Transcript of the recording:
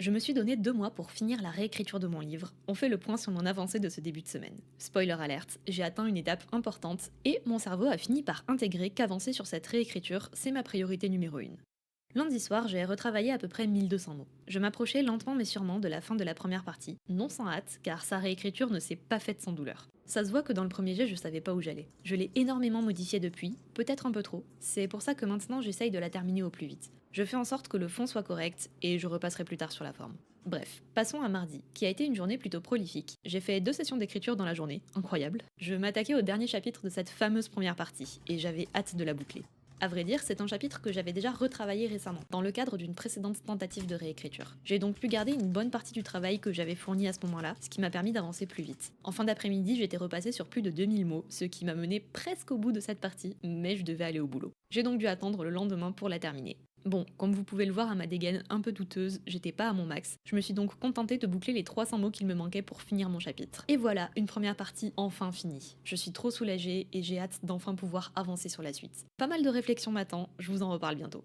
Je me suis donné 2 mois pour finir la réécriture de mon livre. On fait le point sur mon avancée de ce début de semaine. Spoiler alerte, j'ai atteint une étape importante et mon cerveau a fini par intégrer qu'avancer sur cette réécriture, c'est ma priorité numéro 1. Lundi soir, j'ai retravaillé à peu près 1200 mots. Je m'approchais lentement mais sûrement de la fin de la première partie, non sans hâte, car sa réécriture ne s'est pas faite sans douleur. Ça se voit que dans le premier jet, je savais pas où j'allais. Je l'ai énormément modifiée depuis, peut-être un peu trop. C'est pour ça que maintenant, j'essaye de la terminer au plus vite. Je fais en sorte que le fond soit correct et je repasserai plus tard sur la forme. Bref, passons à mardi, qui a été une journée plutôt prolifique. J'ai fait 2 sessions d'écriture dans la journée, incroyable. Je m'attaquais au dernier chapitre de cette fameuse première partie, et j'avais hâte de la boucler. À vrai dire, c'est un chapitre que j'avais déjà retravaillé récemment, dans le cadre d'une précédente tentative de réécriture. J'ai donc pu garder une bonne partie du travail que j'avais fourni à ce moment-là, ce qui m'a permis d'avancer plus vite. En fin d'après-midi, j'étais repassée sur plus de 2000 mots, ce qui m'a mené presque au bout de cette partie, mais je devais aller au boulot. J'ai donc dû attendre le lendemain pour la terminer. Bon, comme vous pouvez le voir à ma dégaine un peu douteuse, j'étais pas à mon max. Je me suis donc contentée de boucler les 300 mots qu'il me manquait pour finir mon chapitre. Et voilà, une première partie enfin finie. Je suis trop soulagée et j'ai hâte d'enfin pouvoir avancer sur la suite. Pas mal de réflexions m'attendent, je vous en reparle bientôt.